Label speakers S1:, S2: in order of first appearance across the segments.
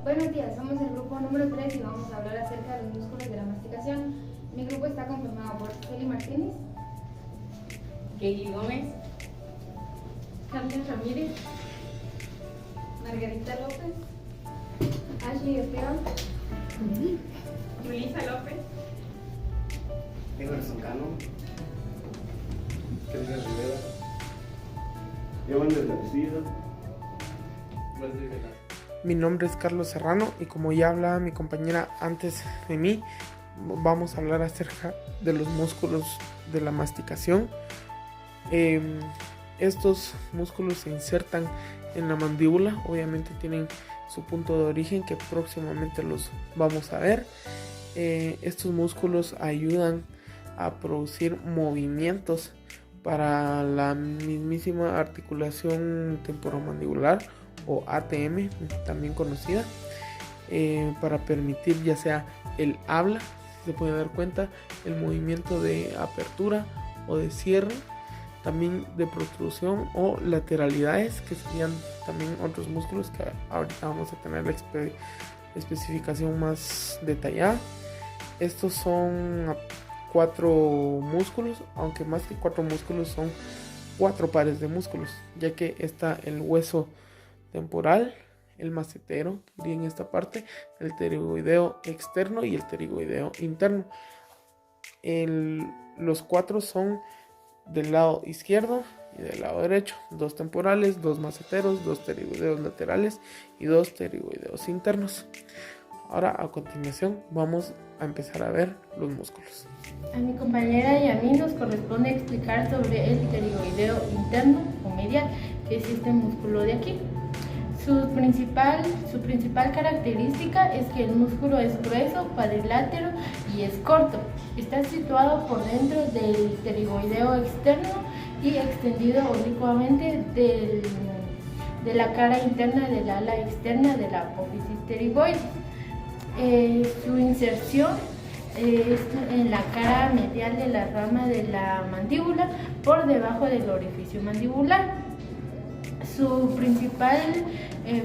S1: Buenos días, somos el grupo número 3 y vamos a hablar acerca de los músculos de la masticación. Mi grupo está conformado por Celi Martínez,
S2: Keili Gómez,
S1: Carmen Ramírez,
S2: Margarita López,
S1: Ashley Esteban,
S2: Julissa López,
S3: Emerson Cano, César Rivera, Giovanni García, Brasil Velasco.
S4: Mi nombre es Carlos Serrano y como ya hablaba mi compañera antes de mí, vamos a hablar acerca de los músculos de la masticación. Estos músculos se insertan en la mandíbula, obviamente tienen su punto de origen que próximamente los vamos a ver. Estos músculos ayudan a producir movimientos para la mismísima articulación temporomandibular o ATM, también conocida, para permitir ya sea el habla, si se puede dar cuenta, el movimiento de apertura o de cierre, también de protrusión o lateralidades, que serían también otros músculos que ahorita vamos a tener la especificación más detallada. Estos son 4 músculos, aunque más que 4 músculos son 4 pares de músculos, ya que está el hueso temporal, el macetero, que iría en esta parte, el pterigoideo externo y el pterigoideo interno. Los 4 son del lado izquierdo y del lado derecho, 2 temporales, 2 maceteros, 2 pterigoideos laterales y 2 pterigoideos internos. Ahora a continuación vamos a empezar a ver los músculos.
S1: A mi compañera y a mí nos corresponde explicar sobre el pterigoideo interno o medial, que es este músculo de aquí. Su principal característica es que el músculo es grueso, cuadrilátero y es corto. Está situado por dentro del pterigoideo externo y extendido oblicuamente de la cara interna del ala externa de la apófisis pterigoides. Su inserción es en la cara medial de la rama de la mandíbula por debajo del orificio mandibular. Su principal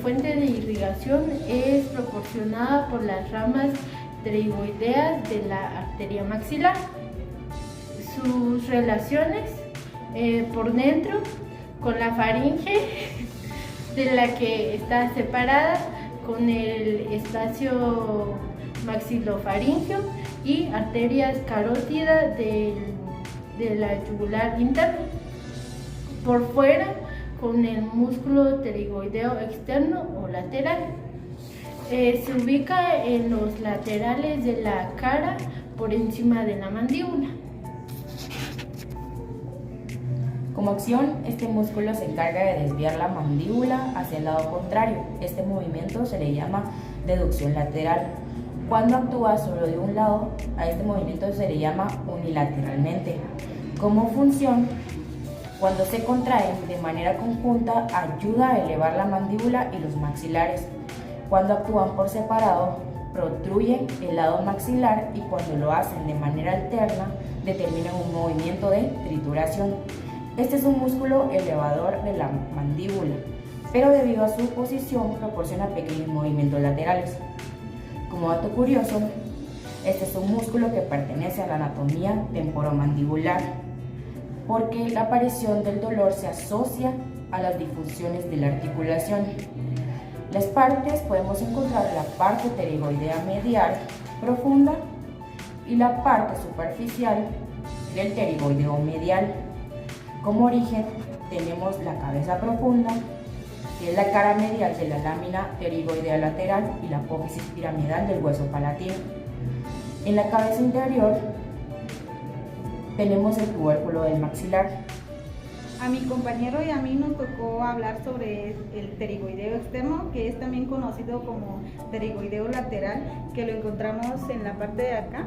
S1: fuente de irrigación es proporcionada por las ramas pterigoideas de la arteria maxilar. Sus relaciones por dentro con la faringe, de la que está separada con el espacio maxilofaringeo y arterias carótidas de la yugular interna. Por fuera con el músculo pterigoideo externo o lateral. Se ubica en los laterales de la cara por encima de la mandíbula.
S2: Como acción, este músculo se encarga de desviar la mandíbula hacia el lado contrario. Este movimiento se le llama deducción lateral. Cuando actúa solo de un lado, a este movimiento se le llama unilateralmente. Como función, cuando se contraen de manera conjunta, ayuda a elevar la mandíbula y los maxilares. Cuando actúan por separado, protruyen el lado maxilar y cuando lo hacen de manera alterna, determinan un movimiento de trituración. Este es un músculo elevador de la mandíbula, pero debido a su posición proporciona pequeños movimientos laterales. Como dato curioso, este es un músculo que pertenece a la anatomía temporomandibular, porque la aparición del dolor se asocia a las disfunciones de la articulación. Las partes podemos encontrar la parte pterigoidea medial profunda y la parte superficial del pterigoideo medial. Como origen tenemos la cabeza profunda, que es la cara medial de la lámina pterigoidea lateral y la apófisis piramidal del hueso palatino. En la cabeza interior tenemos el tubérculo del maxilar.
S5: A mi compañero y a mí nos tocó hablar sobre el pterigoideo externo, que es también conocido como pterigoideo lateral, que lo encontramos en la parte de acá.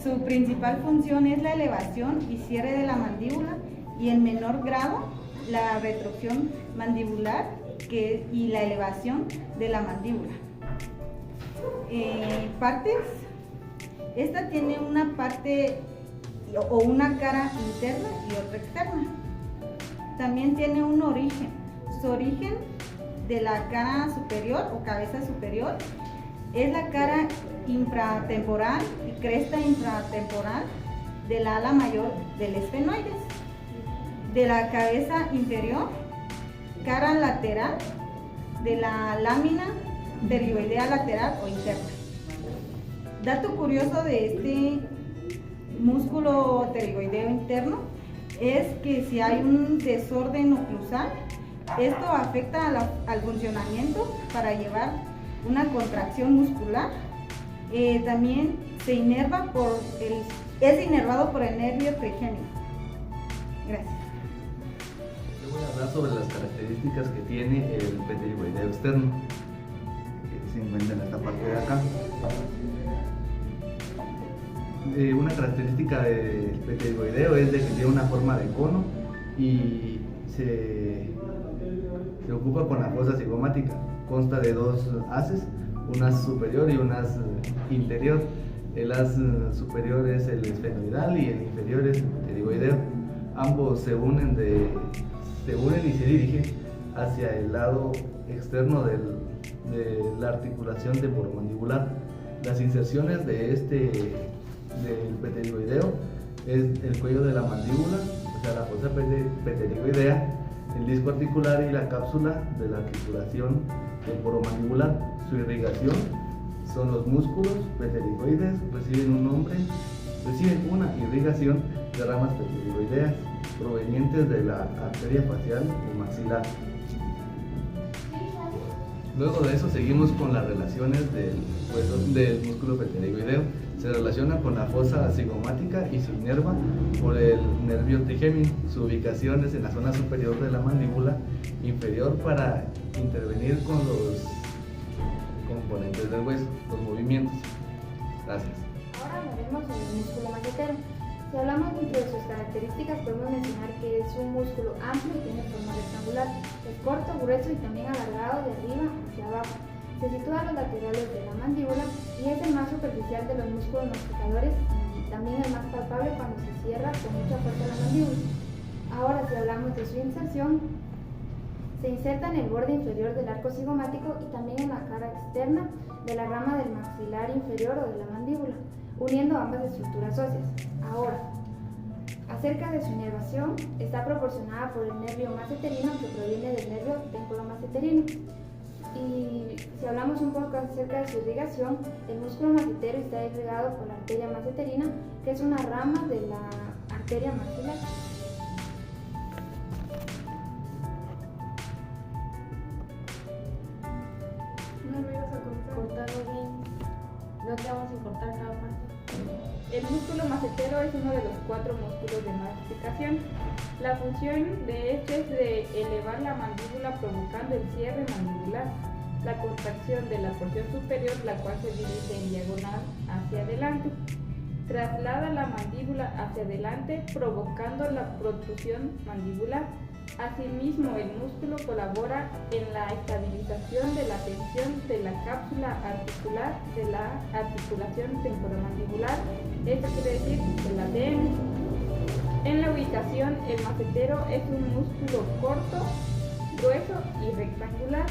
S5: Su principal función es la elevación y cierre de la mandíbula y en menor grado la retracción mandibular y la elevación de la mandíbula. Partes. Esta tiene una parte o una cara interna y otra externa. También tiene un origen. Su origen de la cara superior o cabeza superior. Es la cara infratemporal y cresta infratemporal del ala mayor del esfenoides. De la cabeza inferior, cara lateral de la lámina pterioidea lateral o interna. Dato curioso de este músculo pterioideo interno es que si hay un desorden oclusal, esto afecta al funcionamiento para llevar una contracción muscular. También es inervado por el nervio trigémino. Gracias.
S3: Yo voy a hablar sobre las características que tiene el pterigoideo externo, que se encuentra en esta parte de acá. Una característica del pterigoideo es de que tiene una forma de cono y se ocupa con la fosa cigomática. Consta de dos haces, un haz superior y un haz inferior. El haz superior es el esfenoidal y el inferior es el pterigoideo. Ambos se unen y se dirigen hacia el lado externo de la articulación temporomandibular. Las inserciones del pterigoideo es el cuello de la mandíbula, o sea, la fosa pterigoidea, el disco articular y la cápsula de la articulación temporomandibular. Su irrigación son los músculos pterigoides, reciben una irrigación de ramas pterigoideas provenientes de la arteria facial o maxilar. Luego de eso seguimos con las relaciones del músculo pterigoideo. Se relaciona con la fosa cigomática y se inerva por el nervio trigémino. Su ubicación es en la zona superior de la mandíbula inferior para intervenir con los componentes del hueso, los movimientos. Gracias.
S6: Ahora hablaremos sobre el músculo macetero. Si hablamos dentro de sus características, podemos mencionar que es un músculo amplio y tiene forma rectangular. Es corto, grueso y también alargado de arriba hacia abajo. Se sitúa a los laterales de la mandíbula y es el más superficial de los músculos masticadores y también el más palpable cuando se cierra con mucha fuerza la mandíbula. Ahora, si hablamos de su inserción, se inserta en el borde inferior del arco cigomático y también en la cara externa de la rama del maxilar inferior o de la mandíbula, uniendo ambas estructuras óseas. Ahora, acerca de su inervación, está proporcionada por el nervio maceterino que proviene del nervio temporomaceterino. Y si hablamos un poco acerca de su irrigación, el músculo macetero está irrigado por la arteria maceterina, que es una rama de la arteria maxilar.
S1: No me ibas a cortarlo bien. No te vamos a cortar cada parte.
S7: El músculo macetero es uno de los 4 músculos de masticación. La función de este es de elevar la mandíbula provocando el cierre mandibular, la contracción de la porción superior, la cual se dirige en diagonal hacia adelante. Traslada la mandíbula hacia adelante provocando la protrusión mandibular. Asimismo, el músculo colabora en la estabilización de la tensión de la cápsula articular de la articulación temporomandibular, esto quiere decir el ATM. En la ubicación, el macetero es un músculo corto, grueso y rectangular,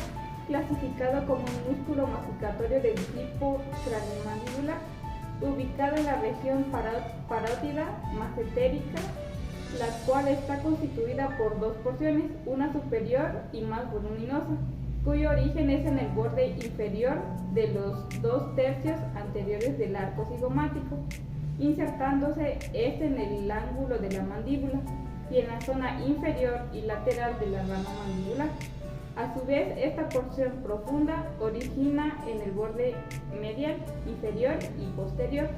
S7: clasificado como un músculo masticatorio del tipo craniomandibular, ubicado en la región parótida macetérica, la cual está constituida por 2 porciones, una superior y más voluminosa, cuyo origen es en el borde inferior de los 2/3 anteriores del arco cigomático, insertándose en el ángulo de la mandíbula y en la zona inferior y lateral de la rama mandibular. A su vez, esta porción profunda origina en el borde medial, inferior y posterior.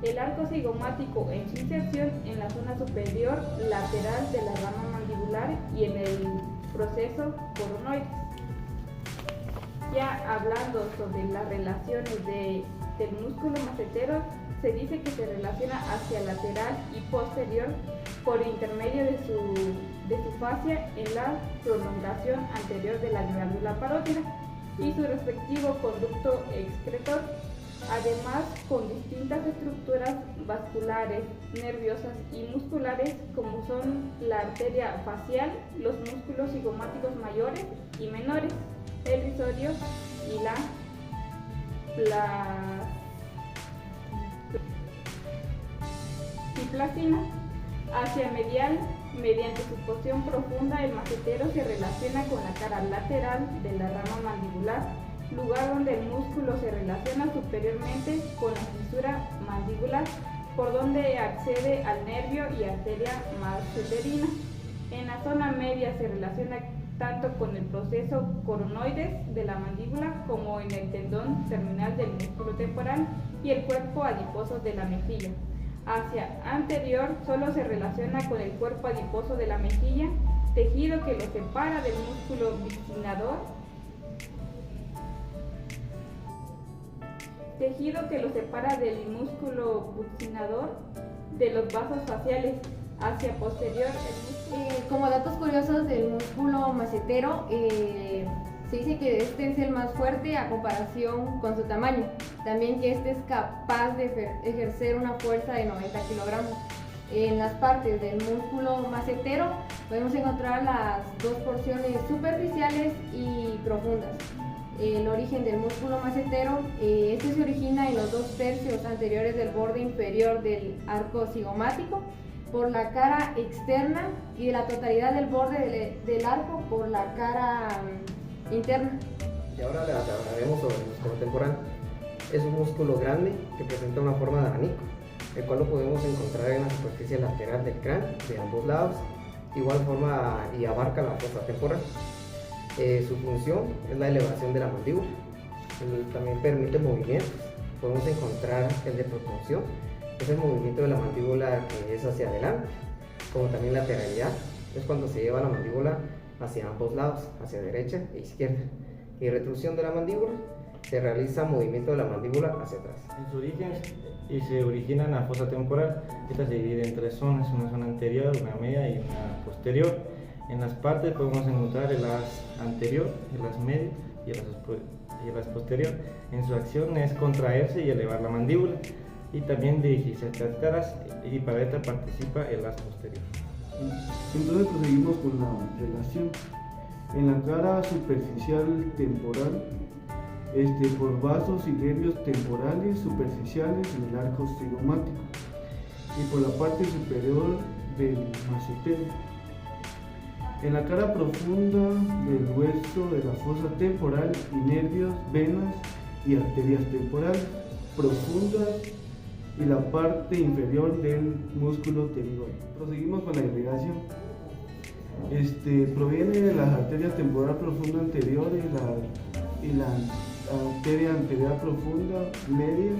S7: El arco cigomático en su inserción en la zona superior lateral de la rama mandibular y en el proceso coronoides. Ya hablando sobre las relaciones del músculo macetero, se dice que se relaciona hacia lateral y posterior por intermedio de su fascia en la prolongación anterior de la glándula parótida y su respectivo conducto excretor. Además, con distintas estructuras vasculares, nerviosas y musculares, como son la arteria facial, los músculos cigomáticos mayores y menores, el rizorio y la placina. Hacia medial, mediante su porción profunda, el macetero se relaciona con la cara lateral de la rama mandibular, lugar donde el músculo se relaciona superiormente con la fisura mandibular, por donde accede al nervio y arteria maceterina. En la zona media se relaciona tanto con el proceso coronoides de la mandíbula como en el tendón terminal del músculo temporal y el cuerpo adiposo de la mejilla. Hacia anterior solo se relaciona con el cuerpo adiposo de la mejilla, tejido que lo separa del músculo buccinador de los vasos faciales. Hacia posterior
S8: como datos curiosos del músculo macetero, se dice que este es el más fuerte a comparación con su tamaño. También que este es capaz de ejercer una fuerza de 90 kilogramos. En las partes del músculo macetero podemos encontrar las dos porciones superficiales y profundas. El origen del músculo macetero, este se origina en los 2/3 anteriores del borde inferior del arco cigomático por la cara externa y de la totalidad del borde del arco por la cara interna.
S9: Y ahora les hablaremos sobre el músculo temporal. Es un músculo grande que presenta una forma de abanico, el cual lo podemos encontrar en la superficie lateral del cráneo de ambos lados, de igual forma y abarca la fosa temporal. Su función es la elevación de la mandíbula. También permite movimientos. Podemos encontrar el de protracción, es el movimiento de la mandíbula que es hacia adelante, como también lateralidad, es cuando se lleva la mandíbula hacia ambos lados, hacia derecha e izquierda. Y retrusión de la mandíbula, se realiza movimiento de la mandíbula hacia atrás.
S10: En su origen se origina en la fosa temporal. Esta se divide en tres zonas, una zona anterior, una media y una posterior. En las partes podemos encontrar el as anterior, el as medio y el as posterior. En su acción es contraerse y elevar la mandíbula y también dirigirse hacia las caras, y para esta participa el as posterior.
S11: Entonces proseguimos con la relación. En la cara superficial temporal, por vasos y nervios temporales superficiales en el arco cigomático y por la parte superior del macetero. En la cara profunda del hueso de la fosa temporal y nervios, venas y arterias temporales profundas y la parte inferior del músculo pterigoide. Proseguimos con la irrigación. Proviene de las arterias temporal profunda anterior y la arteria anterior profunda media,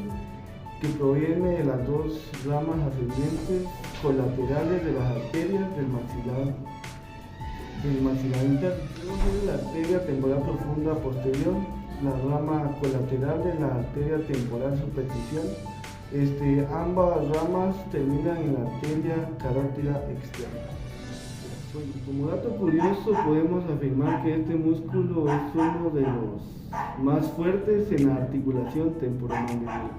S11: que proviene de las dos ramas ascendentes colaterales de las arterias del maxilar interno. Luego la arteria temporal profunda posterior, la rama colateral de la arteria temporal superficial. Ambas ramas terminan en la arteria carótida externa. Bueno, como dato curioso podemos afirmar que este músculo es uno de los más fuertes en la articulación temporomandibular.